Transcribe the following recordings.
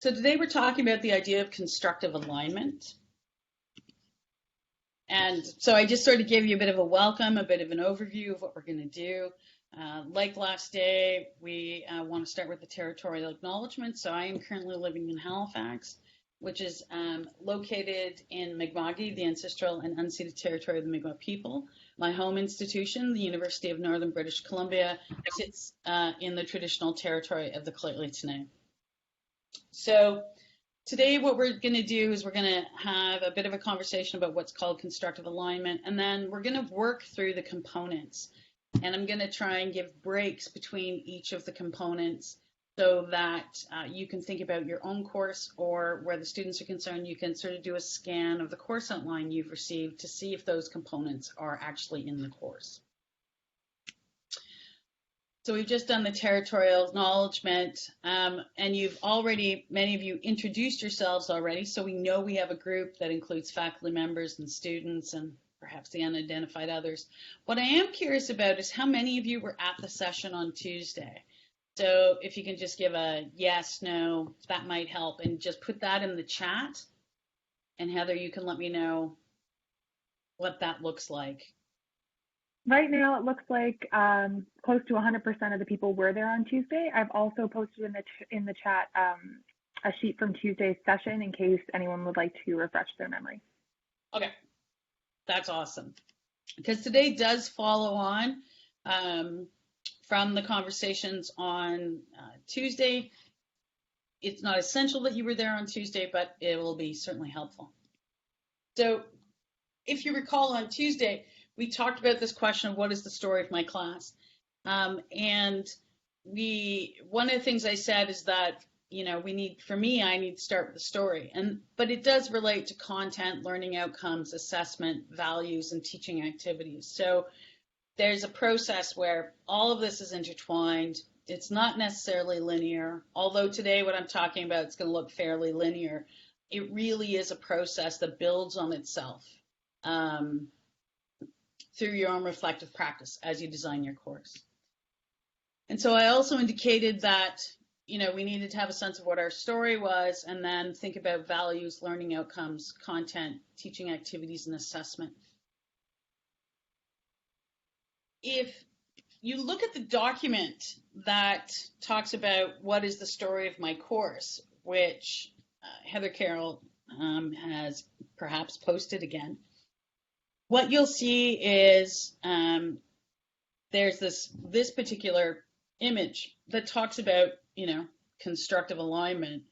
So today we're talking about the idea of constructive alignment. And so I just sort of gave you a bit of a welcome, a bit of an overview of what we're going to do. Like last day, we want to start with the Territorial Acknowledgment. So I am currently living in Halifax, which is located in Mi'kma'ki, the ancestral and unceded territory of the Mi'kmaq people. My home institution, the University of Northern British Columbia, sits in the traditional territory of the Lheidli. So today what we're going to do is we're going to have a bit of a conversation about what's called constructive alignment, and then we're going to work through the components. And I'm going to try and give breaks between each of the components so that you can think about your own course, or where the students are concerned, you can sort of do a scan of the course outline you've received to see if those components are actually in the course. So we've just done the Territorial Acknowledgement, and you've already, many of you, introduced yourselves already, so we know we have a group that includes faculty members and students and perhaps the unidentified others. What I am curious about is how many of you were at the session on Tuesday. So if you can just give a yes, no, that might help, and just put that in the chat. And Heather, you can let me know what that looks like. Right now, it looks like close to 100% of the people were there on Tuesday. I've also posted in the chat a sheet from Tuesday's session in case anyone would like to refresh their memory. Okay, that's awesome. Because today does follow on from the conversations on Tuesday. It's not essential that you were there on Tuesday, but it will be certainly helpful. So if you recall on Tuesday, we talked about this question of what is the story of my class? And one of the things I said is that, you know, I need to start with the story. But it does relate to content, learning outcomes, assessment, values, and teaching activities. So there's a process where all of this is intertwined. It's not necessarily linear, although today what I'm talking about is going to look fairly linear. It really is a process that builds on itself through your own reflective practice as you design your course. And so I also indicated that, you know, we needed to have a sense of what our story was, and then think about values, learning outcomes, content, teaching activities, and assessment. If you look at the document that talks about what is the story of my course, which Heather Carroll has perhaps posted again, what you'll see is there's this particular image that talks about, you know, constructive alignment,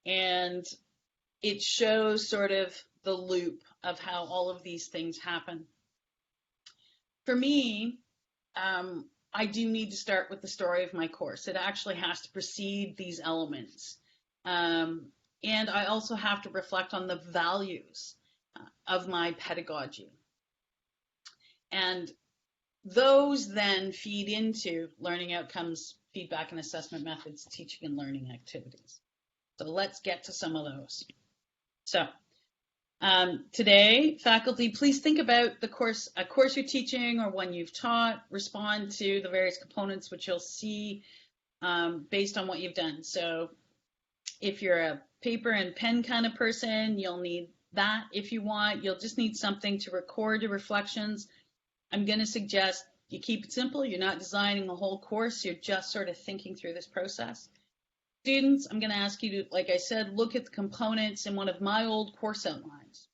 and it shows sort of the loop of how all of these things happen. For me, I do need to start with the story of my course. It actually has to precede these elements. And I also have to reflect on the values of my pedagogy. And those then feed into learning outcomes, feedback and assessment methods, teaching and learning activities. So let's get to some of those. So today, faculty, please think about a course you're teaching or one you've taught. Respond to the various components, which you'll see based on what you've done. So if you're a paper and pen kind of person, you'll need that. If you want, you'll just need something to record your reflections. I'm going to suggest you keep it simple. You're not designing the whole course. You're just sort of thinking through this process. Students, I'm going to ask you to, like I said, look at the components in one of my old course outlines.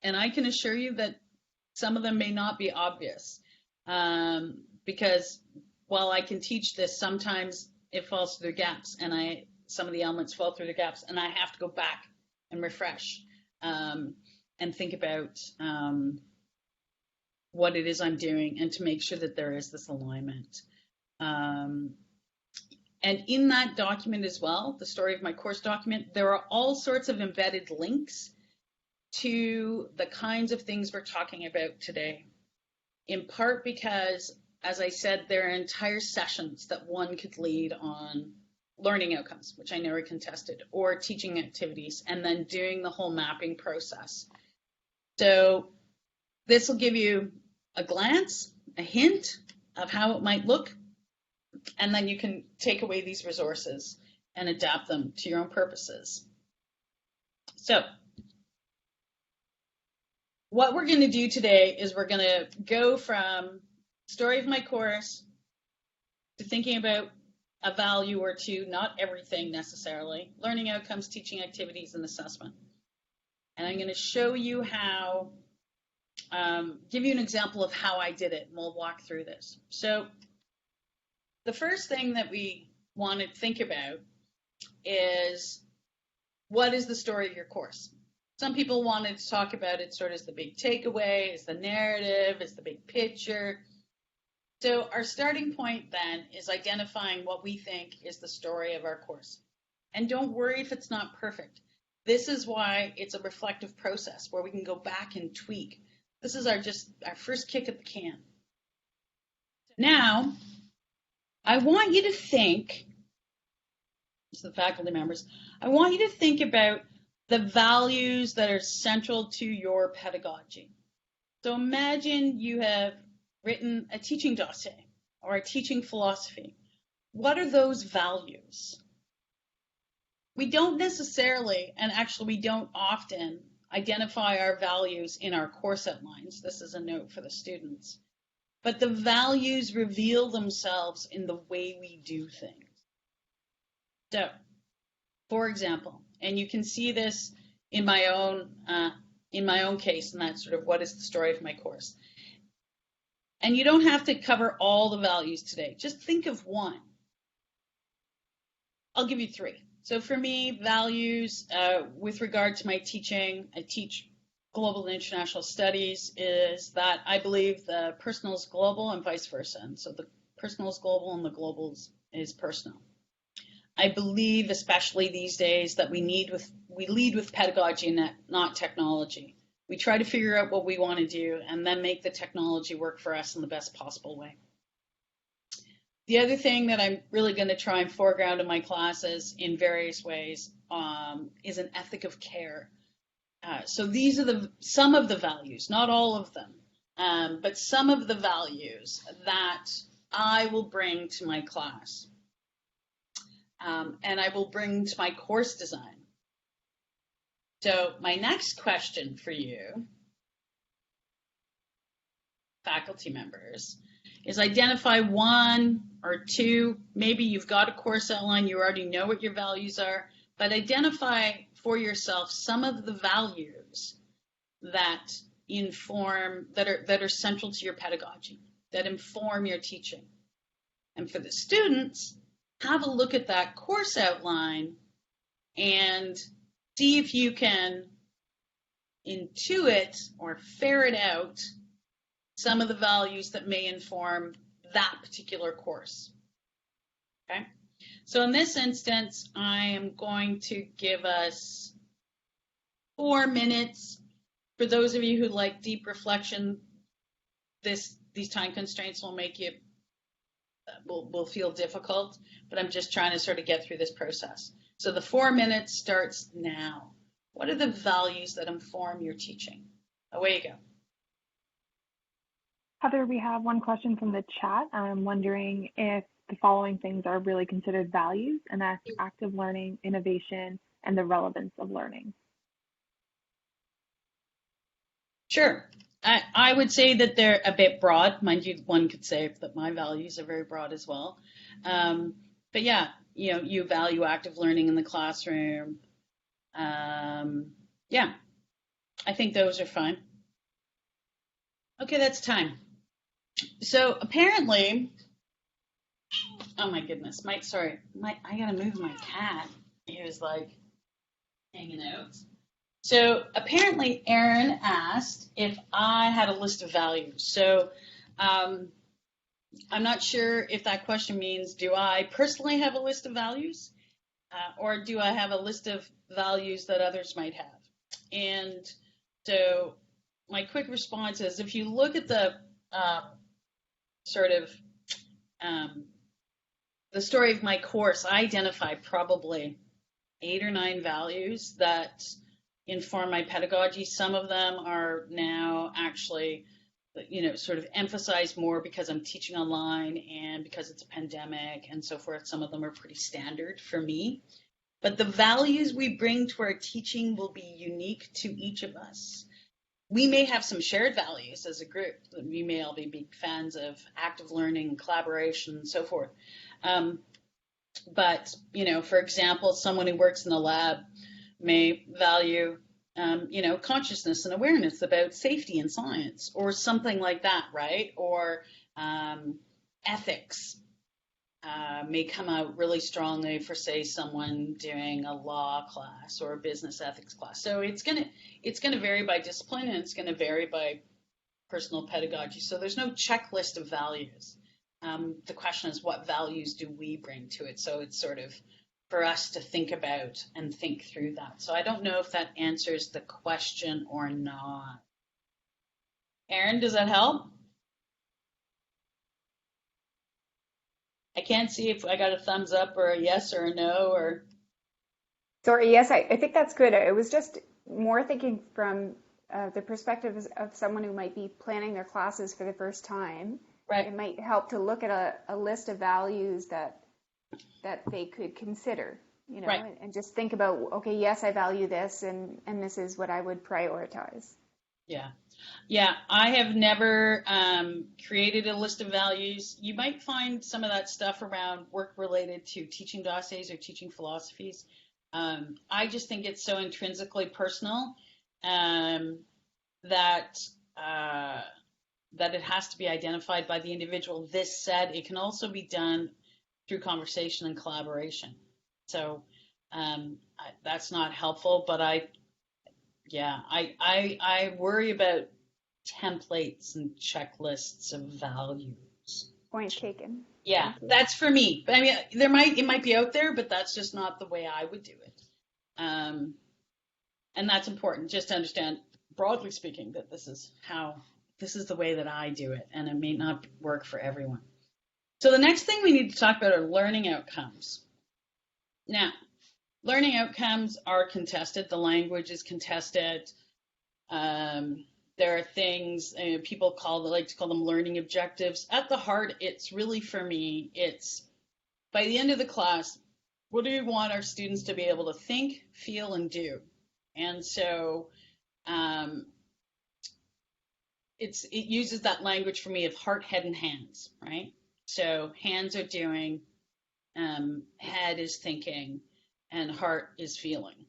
And I can assure you that some of them may not be obvious because while I can teach this, sometimes it falls through gaps, and some of the elements fall through the gaps, and I have to go back and refresh and think about what it is I'm doing, and to make sure that there is this alignment. And in that document as well, the story of my course document, there are all sorts of embedded links to the kinds of things we're talking about today, in part because, as I said, there are entire sessions that one could lead on learning outcomes, which I know are contested, or teaching activities, and then doing the whole mapping process. So this will give you a glance, a hint of how it might look, and then you can take away these resources and adapt them to your own purposes. So what we're going to do today is we're going to go from story of my course to thinking about a value or two, not everything necessarily, learning outcomes, teaching activities, and assessment. And I'm going to show you how, give you an example of how I did it, and we'll walk through this. So the first thing that we want to think about is, what is the story of your course? Some people wanted to talk about it sort of as the big takeaway, as the narrative, as the big picture. So our starting point then is identifying what we think is the story of our course. And don't worry if it's not perfect. This is why it's a reflective process where we can go back and tweak. This is our first kick at the can. Now, I want you to think, to the faculty members, I want you to think about the values that are central to your pedagogy. So imagine you have written a teaching dossier or a teaching philosophy. What are those values? We don't necessarily, and actually we don't often, identify our values in our course outlines. This is a note for the students. But the values reveal themselves in the way we do things. So, for example, and you can see this in my own case, and that's sort of what is the story of my course. And you don't have to cover all the values today. Just think of one. I'll give you three. So for me, values with regard to my teaching, I teach global and international studies, is that I believe the personal is global and vice versa. And so the personal is global and the global is personal. I believe, especially these days, that we lead with pedagogy and not technology. We try to figure out what we want to do and then make the technology work for us in the best possible way. The other thing that I'm really going to try and foreground in my classes in various ways is an ethic of care. So these are some of the values, not all of them, but some of the values that I will bring to my class. And I will bring to my course design. So my next question for you, faculty members, is identify one or two. Maybe you've got a course outline, you already know what your values are, but identify for yourself some of the values that that are central to your pedagogy, that inform your teaching. And for the students, have a look at that course outline and see if you can intuit or ferret out some of the values that may inform that particular course. Okay? So in this instance, I am going to give us 4 minutes. For those of you who like deep reflection, these time constraints will make you will feel difficult, but I'm just trying to sort of get through this process. So the 4 minutes starts now. What are the values that inform your teaching? Away you go. Heather, we have one question from the chat. I'm wondering if the following things are really considered values, and that's active learning, innovation, and the relevance of learning. Sure. I would say that they're a bit broad. Mind you, one could say that my values are very broad as well. But yeah, you value active learning in the classroom. Yeah, I think those are fine. Okay, that's time. So apparently, oh my goodness, I gotta move my cat. He was like hanging out. So apparently Aaron asked if I had a list of values. So I'm not sure if that question means, do I personally have a list of values or do I have a list of values that others might have? And so my quick response is, if you look at the the story of my course, I identify probably 8 or 9 values that inform my pedagogy. Some of them are now actually sort of emphasize more because I'm teaching online and because it's a pandemic and so forth. Some of them are pretty standard for me. But the values we bring to our teaching will be unique to each of us. We may have some shared values as a group. We may all be big fans of active learning, collaboration, and so forth. But, for example, someone who works in the lab may value, consciousness and awareness about safety in science or something like that, right? Or ethics may come out really strongly for, say, someone doing a law class or a business ethics class. So it's gonna vary by discipline, and it's gonna vary by personal pedagogy. So there's no checklist of values. The question is, what values do we bring to it? So it's sort of for us to think about and think through that. So I don't know if that answers the question or not. Erin, does that help? I can't see if I got a thumbs up or a yes or a no or. Sorry, yes, I think that's good. I was just more thinking from the perspective of someone who might be planning their classes for the first time. Right. It might help to look at a list of values that they could consider, right. and just think about, okay, yes, I value this, and this is what I would prioritize. Yeah, I have never created a list of values. You might find some of that stuff around work related to teaching dossiers or teaching philosophies. I just think it's so intrinsically personal that it has to be identified by the individual. This said, it can also be done through conversation and collaboration. So that's not helpful, but I worry about templates and checklists of values. Point taken. Yeah, that's for me. But I mean, it might be out there, but that's just not the way I would do it. And that's important, just to understand, broadly speaking, that this is the way that I do it, and it may not work for everyone. So the next thing we need to talk about are learning outcomes. Now, learning outcomes are contested. The language is contested. There are things people like to call them learning objectives. At the heart, it's really, for me, it's by the end of the class, what do we want our students to be able to think, feel, and do? And so it uses that language for me of heart, head, and hands, right? So hands are doing, head is thinking, and heart is feeling.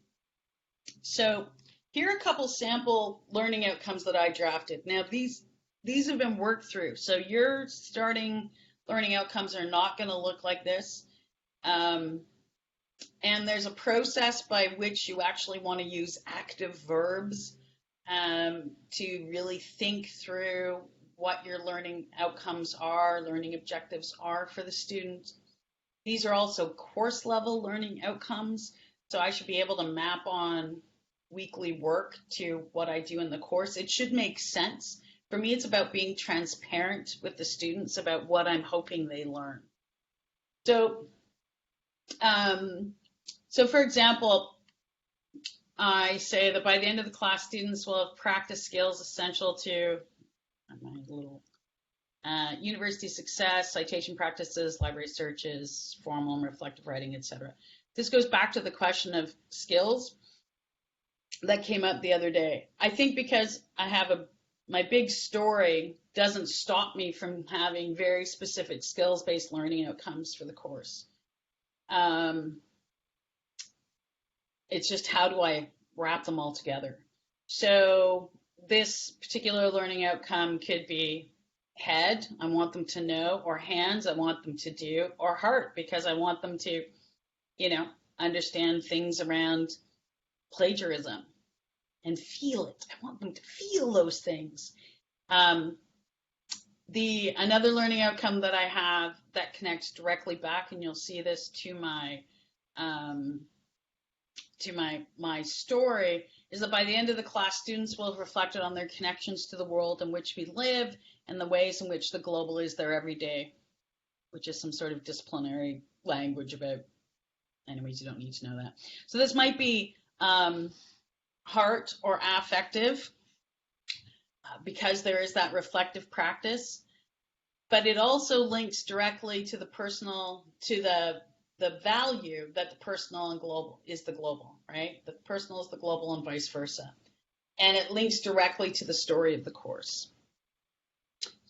So here are a couple sample learning outcomes that I drafted. Now these have been worked through. So your starting learning outcomes are not going to look like this. And there's a process by which you actually want to use active verbs to really think through what your learning outcomes are, learning objectives are for the student. These are also course level learning outcomes. So I should be able to map on weekly work to what I do in the course. It should make sense. For me, it's about being transparent with the students about what I'm hoping they learn. So for example, I say that by the end of the class, students will have practiced skills essential to my little university success, citation practices, library searches, formal and reflective writing, etc. This goes back to the question of skills that came up the other day. I think because I have my big story doesn't stop me from having very specific skills-based learning outcomes for the course. It's just, how do I wrap them all together? So this particular learning outcome could be head, I want them to know, or hands, I want them to do, or heart, because I want them to, understand things around plagiarism and feel it. I want them to feel those things. Another learning outcome that I have that connects directly back, and you'll see this to my story, is that by the end of the class, students will have reflected on their connections to the world in which we live and the ways in which the global is their everyday, which is some sort of disciplinary language about, anyways, you don't need to know that. So this might be heart or affective. because there is that reflective practice, but it also links directly to the personal, to the value that the personal and global is the global, right? The personal is the global and vice versa. And it links directly to the story of the course.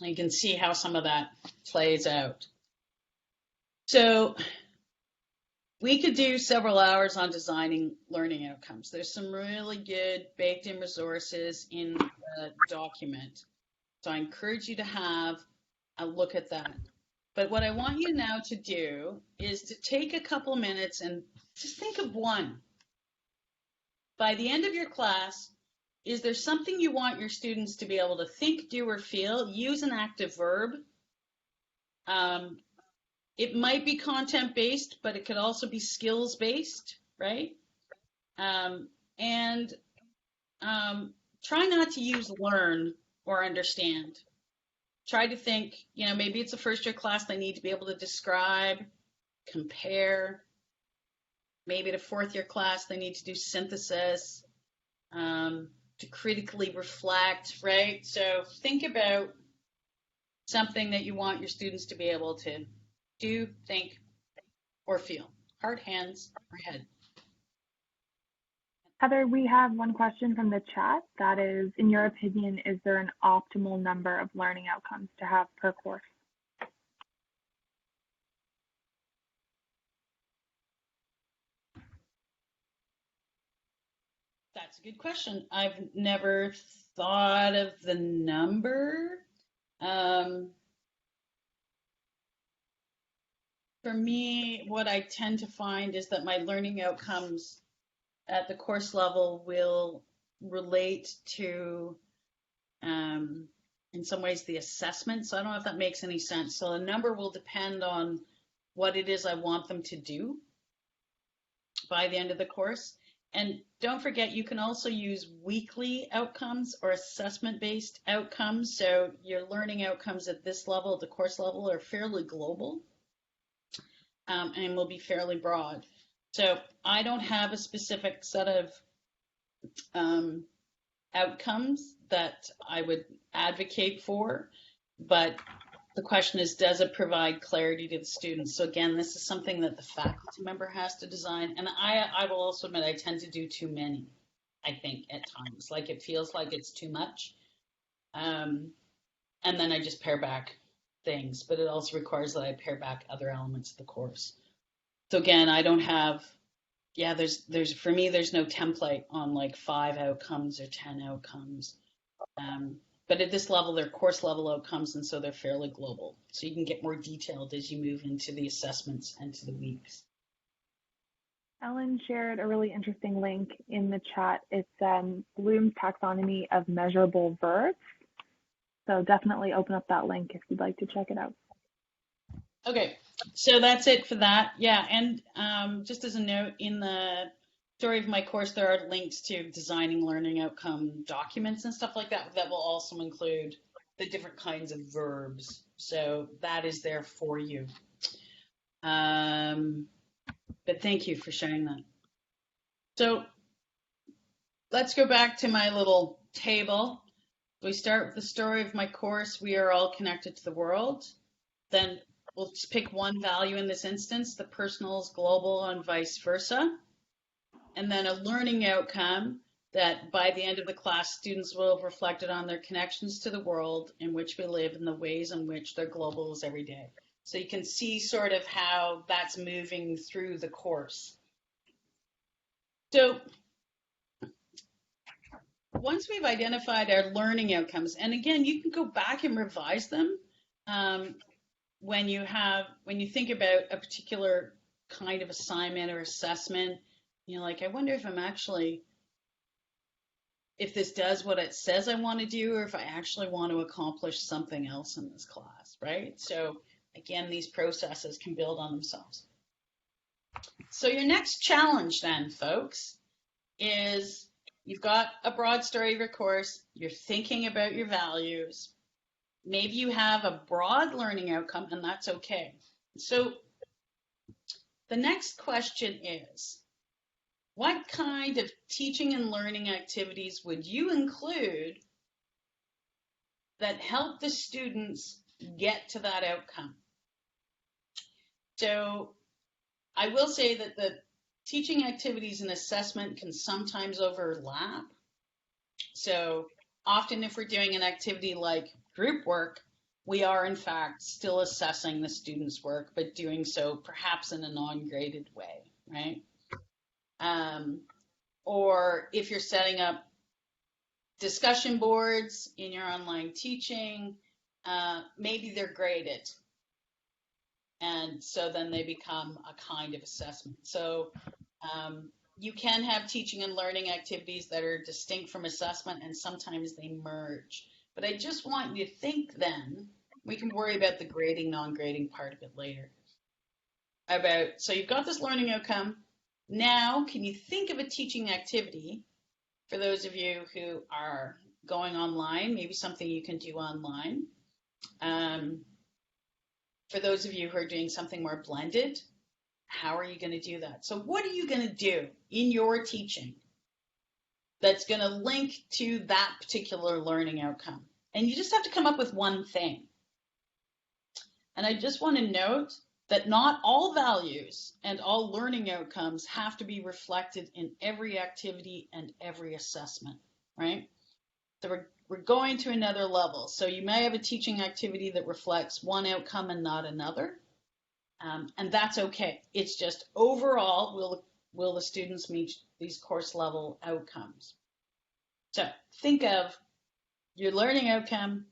And you can see how some of that plays out. So we could do several hours on designing learning outcomes. There's some really good baked-in resources in the document. So I encourage you to have a look at that. But what I want you now to do is to take a couple minutes and just think of one. By the end of your class, is there something you want your students to be able to think, do, or feel? Use an active verb. It might be content-based, but it could also be skills-based, right? Try not to use learn or understand. Try to think, maybe it's a first-year class, they need to be able to describe, compare. Maybe at a fourth-year class, they need to do synthesis, to critically reflect, right? So think about something that you want your students to be able to do, think, or feel. Heart, hands, or head. Heather, we have one question from the chat. That is, in your opinion, is there an optimal number of learning outcomes to have per course? That's a good question. I've never thought of the number. For me, what I tend to find is that my learning outcomes at the course level will relate to, in some ways, the assessment. So I don't know if that makes any sense. So the number will depend on what it is I want them to do by the end of the course. And don't forget, you can also use weekly outcomes or assessment-based outcomes. So your learning outcomes at this level, at the course level, are fairly global, and will be fairly broad. So I don't have a specific set of outcomes that I would advocate for, but the question is, does it provide clarity to the students? So again, this is something that the faculty member has to design. And I will also admit I tend to do too many, I think, at times. Like it feels like it's too much. And then I just pare back things, but it also requires that I pare back other elements of the course. So again, I don't have, there's for me, there's no template on like 5 outcomes or 10 outcomes. But at this level, they're course level outcomes, and so they're fairly global. So you can get more detailed as you move into the assessments and to the weeks. Ellen shared a really interesting link in the chat. It's Bloom's taxonomy of measurable verbs. So definitely open up that link if you'd like to check it out. Okay, so that's it for that. Yeah, and just as a note, in the story of my course, there are links to designing learning outcome documents and stuff like that that will also include the different kinds of verbs. So that is there for you. But thank you for sharing that. So let's go back to my little table. We start with the story of my course. We are all connected to the world. Then we'll just pick one value in this instance. The personal is global and vice versa. And then a learning outcome that by the end of the class, students will have reflected on their connections to the world in which we live and the ways in which their global is every day. So you can see sort of how that's moving through the course. So once we've identified our learning outcomes, and again, you can go back and revise them when you think about a particular kind of assignment or assessment. You're like, I wonder if this does what it says I want to do, or if I actually want to accomplish something else in this class, right? So again, these processes can build on themselves. So your next challenge then, folks, is you've got a broad story of your course, you're thinking about your values, maybe you have a broad learning outcome, and that's okay. So the next question is, what kind of teaching and learning activities would you include that help the students get to that outcome. So I will say that the teaching activities and assessment can sometimes overlap. So often if we're doing an activity like group work, we are in fact still assessing the students' work, but doing so perhaps in a non-graded way, right? Or if you're setting up discussion boards in your online teaching, maybe they're graded. And so then they become a kind of assessment. So you can have teaching and learning activities that are distinct from assessment, and sometimes they merge. But I just want you to think then, we can worry about the grading, non-grading part of it later. So you've got this learning outcome. Now, can you think of a teaching activity for those of you who are going online, maybe something you can do online? For those of you who are doing something more blended, how are you going to do that? So what are you going to do in your teaching that's going to link to that particular learning outcome? And you just have to come up with one thing. And I just want to note that not all values and all learning outcomes have to be reflected in every activity and every assessment, right? So we're going to another level. So you may have a teaching activity that reflects one outcome and not another. And that's okay. It's just overall, will the students meet these course level outcomes? So think of your learning outcome.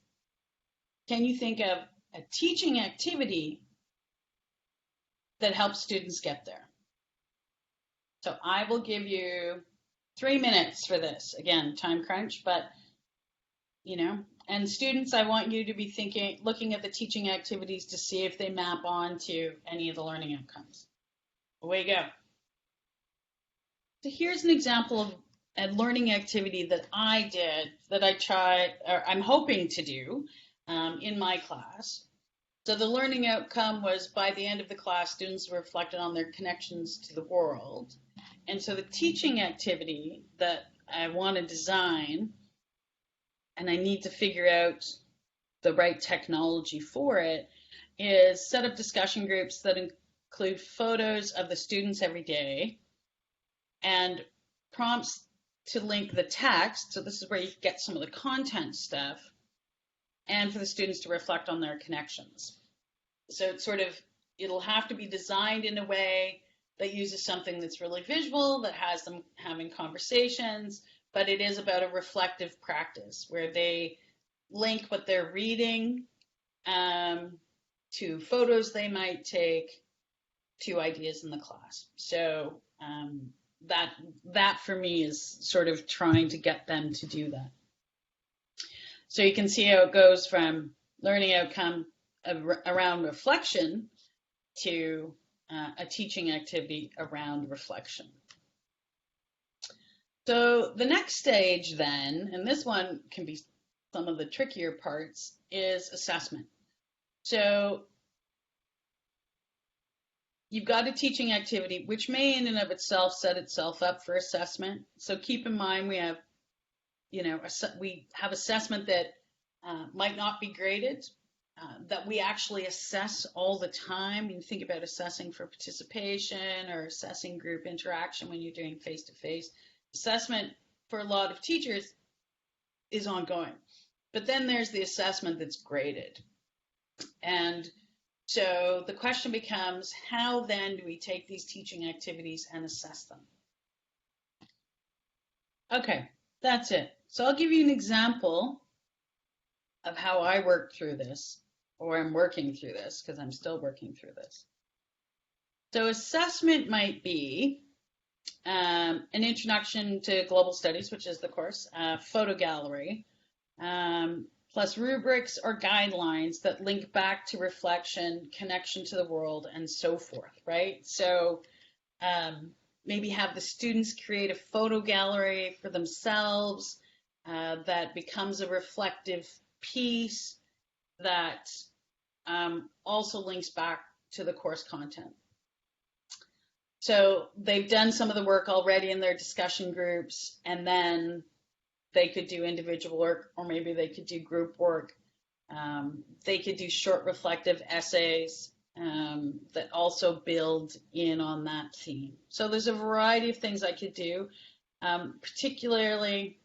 Can you think of a teaching activity that helps students get there? So I will give you 3 minutes for this. Again, time crunch, but and students, I want you to be looking at the teaching activities to see if they map on to any of the learning outcomes. Away you go. So here's an example of a learning activity that I did, that I tried, or I'm hoping to do in my class. So the learning outcome was, by the end of the class, students reflected on their connections to the world. And so the teaching activity that I want to design, and I need to figure out the right technology for it, is set up discussion groups that include photos of the students every day and prompts to link the text. So this is where you get some of the content stuff, and for the students to reflect on their connections. So it's it'll have to be designed in a way that uses something that's really visual, that has them having conversations, but it is about a reflective practice where they link what they're reading to photos they might take, to ideas in the class. So that for me is sort of trying to get them to do that. So you can see how it goes from learning outcome around reflection to a teaching activity around reflection. So the next stage then, and this one can be some of the trickier parts, is assessment. So you've got a teaching activity which may in and of itself set itself up for assessment. So keep in mind we have assessment that might not be graded, that we actually assess all the time. You think about assessing for participation or assessing group interaction when you're doing face-to-face. Assessment for a lot of teachers is ongoing. But then there's the assessment that's graded. And so the question becomes, how then do we take these teaching activities and assess them? Okay, that's it. So I'll give you an example of how I worked through this, or I'm working through this, because I'm still working through this. So assessment might be an introduction to global studies, which is the course, photo gallery, plus rubrics or guidelines that link back to reflection, connection to the world, and so forth, right? So maybe have the students create a photo gallery for themselves that becomes a reflective piece that also links back to the course content. So they've done some of the work already in their discussion groups, and then they could do individual work, or maybe they could do group work. They could do short reflective essays that also build in on that theme. So there's a variety of things I could do, particularly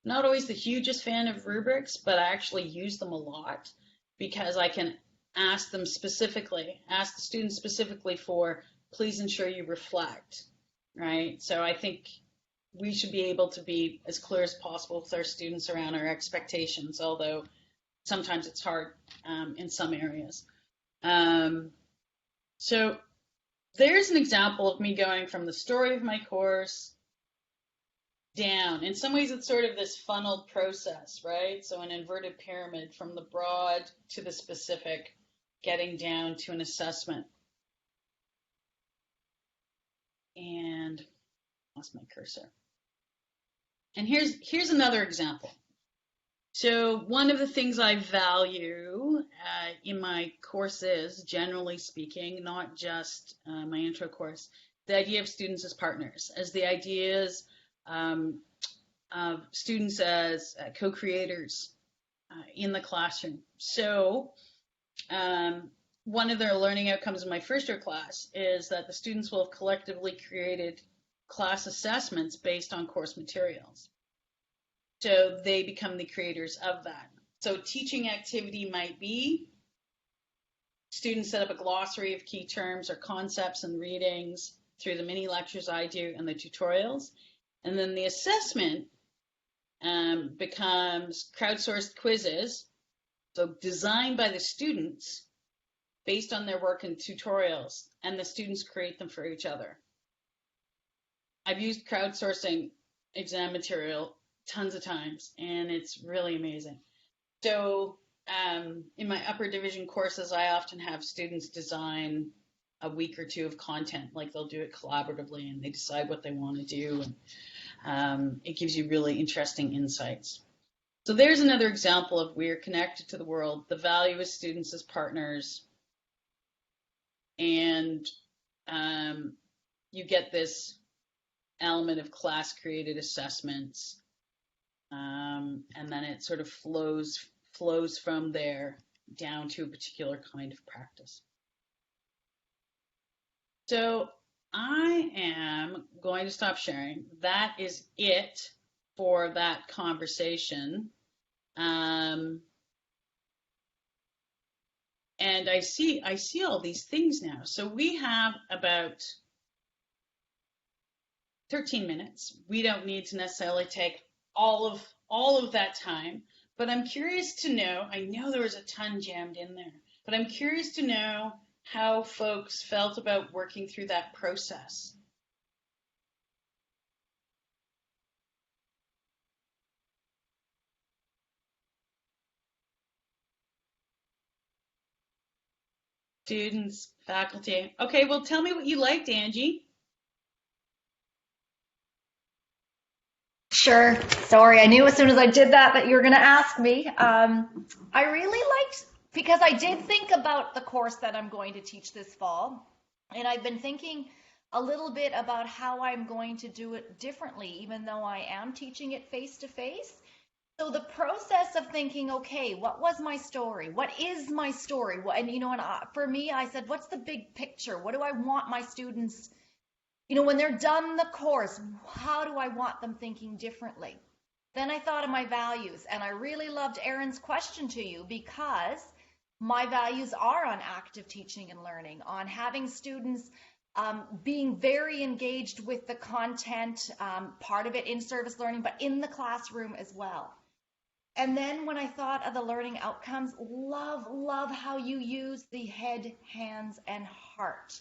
not always the hugest fan of rubrics, but I actually use them a lot because I can ask the students specifically for, please ensure you reflect, right? So I think we should be able to be as clear as possible with our students around our expectations, although sometimes it's hard in some areas. So there's an example of me going from the story of my course down. In some ways, it's sort of this funneled process, right? So an inverted pyramid from the broad to the specific, getting down to an assessment. And lost my cursor. And here's another example. So one of the things I value in my courses, generally speaking, not just my intro course, the idea of students as partners, as the ideas of students as co-creators in the classroom. So one of their learning outcomes in my first year class is that the students will have collectively created class assessments based on course materials. So they become the creators of that. So teaching activity might be students set up a glossary of key terms or concepts and readings through the mini lectures I do and the tutorials. And then the assessment becomes crowdsourced quizzes, so designed by the students based on their work in tutorials, and the students create them for each other. I've used crowdsourcing exam material tons of times, and it's really amazing. So in my upper division courses, I often have students design a week or two of content, like they'll do it collaboratively and they decide what they want to do, and it gives you really interesting insights. So there's another example of we're connected to the world, the value of students as partners, and you get this element of class-created assessments, and then it sort of flows from there down to a particular kind of practice. So I am going to stop sharing. That is it for that conversation. And I see all these things now. So we have about 13 minutes. We don't need to necessarily take all of that time, but I'm curious to know, I know there was a ton jammed in there, but I'm curious to know how folks felt about working through that process. Students, faculty. Okay, well, tell me what you liked, Angie. Sure. Sorry, I knew as soon as I did that you were going to ask me. I really liked, because I did think about the course that I'm going to teach this fall, and I've been thinking a little bit about how I'm going to do it differently, even though I am teaching it face-to-face. So the process of thinking, okay, what was my story? What is my story? And for me, I said, what's the big picture? What do I want my students, when they're done the course, how do I want them thinking differently? Then I thought of my values, and I really loved Erin's question to you, because my values are on active teaching and learning, on having students being very engaged with the content, part of it in service learning, but in the classroom as well. And then when I thought of the learning outcomes, love how you use the head, hands, and heart.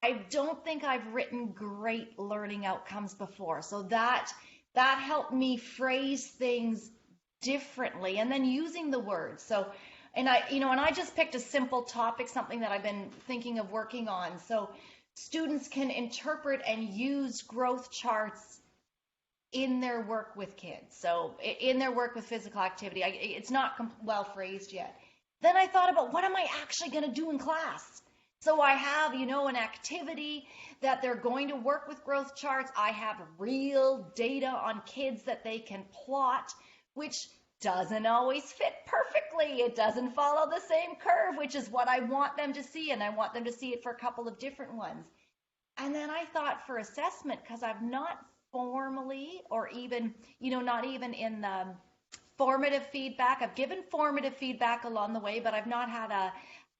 I don't think I've written great learning outcomes before, so that helped me phrase things differently, and then using the words. So, and I just picked a simple topic, something that I've been thinking of working on. So students can interpret and use growth charts in their work with kids. So in their work with physical activity, it's not well phrased yet. Then I thought about, what am I actually going to do in class? So I have, an activity that they're going to work with growth charts. I have real data on kids that they can plot, which doesn't always fit perfectly. It doesn't follow the same curve, which is what I want them to see, and I want them to see it for a couple of different ones. And then I thought for assessment, because I've not formally, or even, not even in the formative feedback. I've given formative feedback along the way, but I've not had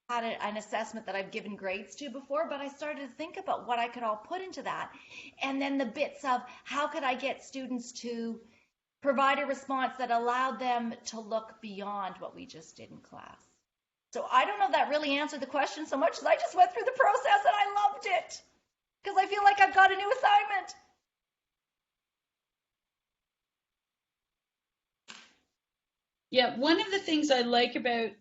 an assessment that I've given grades to before. But I started to think about what I could all put into that. And then the bits of how could I get students to provide a response that allowed them to look beyond what we just did in class. So I don't know if that really answered the question so much as I just went through the process and I loved it because I feel like I've got a new assignment. Yeah, one of the things I like about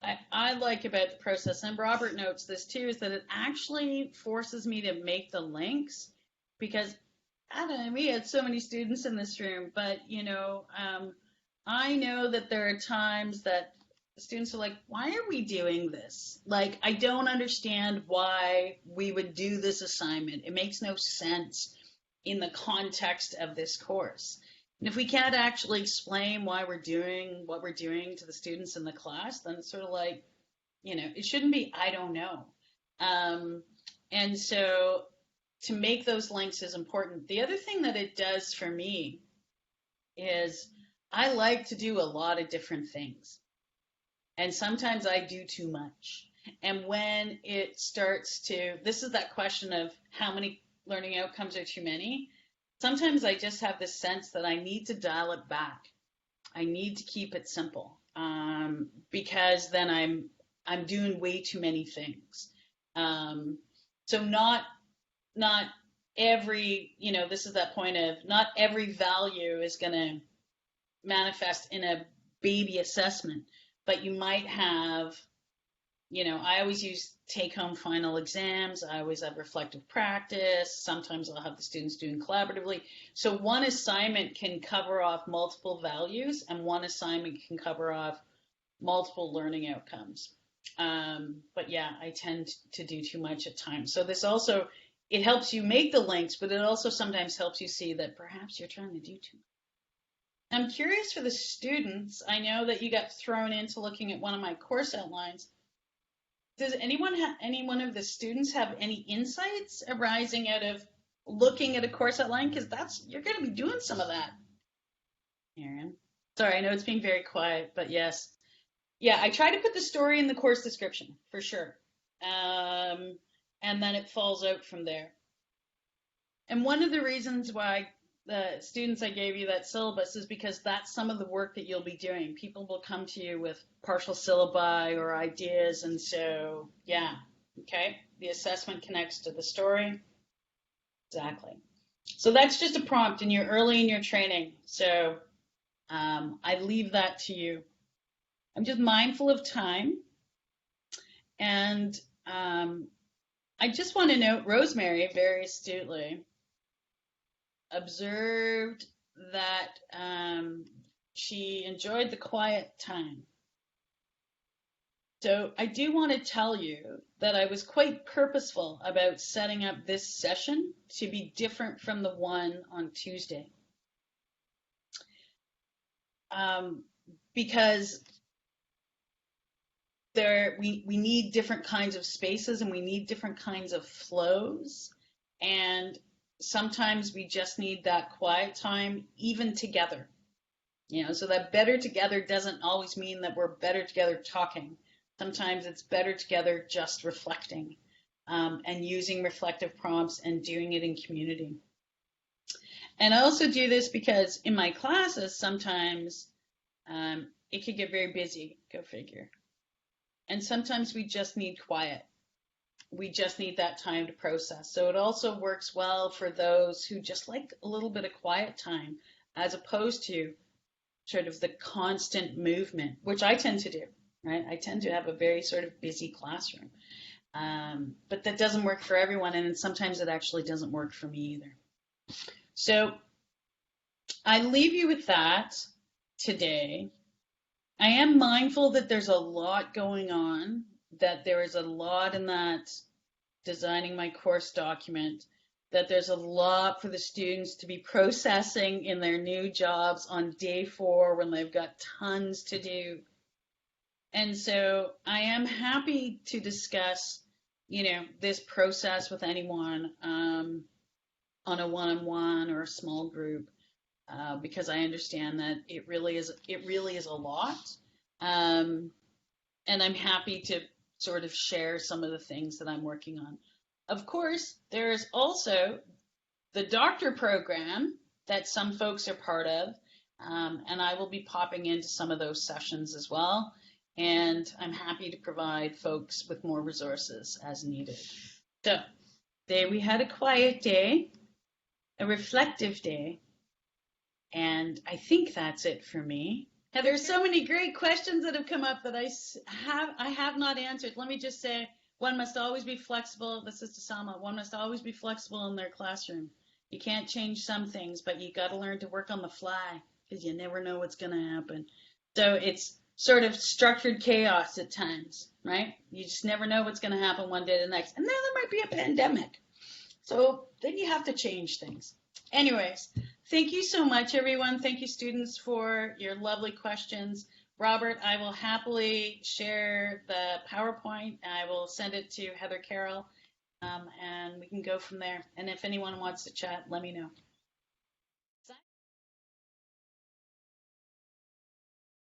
the process, and Robert notes this too, is that it actually forces me to make the links, because I don't know, we had so many students in this room, but I know that there are times that students are like, why are we doing this? Like, I don't understand why we would do this assignment. It makes no sense in the context of this course. And if we can't actually explain why we're doing what we're doing to the students in the class, then it's sort of like, it shouldn't be, I don't know. And so to make those links is important. The other thing that it does for me is I like to do a lot of different things. And sometimes I do too much. And when it starts to, this is that question of how many learning outcomes are too many. Sometimes I just have this sense that I need to dial it back. I need to keep it simple, because then I'm doing way too many things. So not every, this is that point of not every value is going to manifest in a baby assessment, but you might have, I always use take-home final exams. I always have reflective practice. Sometimes I'll have the students doing collaboratively. So one assignment can cover off multiple values, and one assignment can cover off multiple learning outcomes. But yeah, I tend to do too much at times. So this also, it helps you make the links, but it also sometimes helps you see that perhaps you're trying to do too much. I'm curious for the students. I know that you got thrown into looking at one of my course outlines. Does any one of the students have any insights arising out of looking at a course outline? Because you're going to be doing some of that. Aaron, sorry, I know it's being very quiet, but yes. Yeah, I try to put the story in the course description, for sure. And then it falls out from there. And one of the reasons why the students I gave you that syllabus is because that's some of the work that you'll be doing. People will come to you with partial syllabi or ideas, and so, yeah, okay, the assessment connects to the story. Exactly. So that's just a prompt, and you're early in your training, so I leave that to you. I'm just mindful of time, and I just want to note Rosemary very astutely observed that she enjoyed the quiet time. So I do want to tell you that I was quite purposeful about setting up this session to be different from the one on Tuesday. Because we need different kinds of spaces, and we need different kinds of flows, and sometimes we just need that quiet time, even together. So that better together doesn't always mean that we're better together talking. Sometimes it's better together just reflecting, and using reflective prompts and doing it in community. And I also do this because in my classes, sometimes it could get very busy, go figure. And sometimes we just need quiet. We just need that time to process. So it also works well for those who just like a little bit of quiet time, as opposed to sort of the constant movement, which I tend to do, right? I tend to have a very sort of busy classroom. But that doesn't work for everyone, and sometimes it actually doesn't work for me either. So I leave you with that today. I am mindful that there's a lot going on that there is a lot in that designing my course document, that there's a lot for the students to be processing in their new jobs on day 4 when they've got tons to do. And so I am happy to discuss, this process with anyone on a one-on-one or a small group, because I understand that it really is a lot. And I'm happy to sort of share some of the things that I'm working on. Of course, there's also the doctor program that some folks are part of, and I will be popping into some of those sessions as well. And I'm happy to provide folks with more resources as needed. So today we had a quiet day, a reflective day, and I think that's it for me. And there's so many great questions that have come up that I have not answered. Let me just say, one must always be flexible. This is to Salma. One must always be flexible in their classroom. You can't change some things, but you got to learn to work on the fly because you never know what's going to happen. So it's sort of structured chaos at times, right? You just never know what's going to happen one day to the next. And then there might be a pandemic. So then you have to change things. Anyways, thank you so much, everyone. Thank you, students, for your lovely questions. Robert, I will happily share the PowerPoint. I will send it to Heather Carroll, and we can go from there. And if anyone wants to chat, let me know.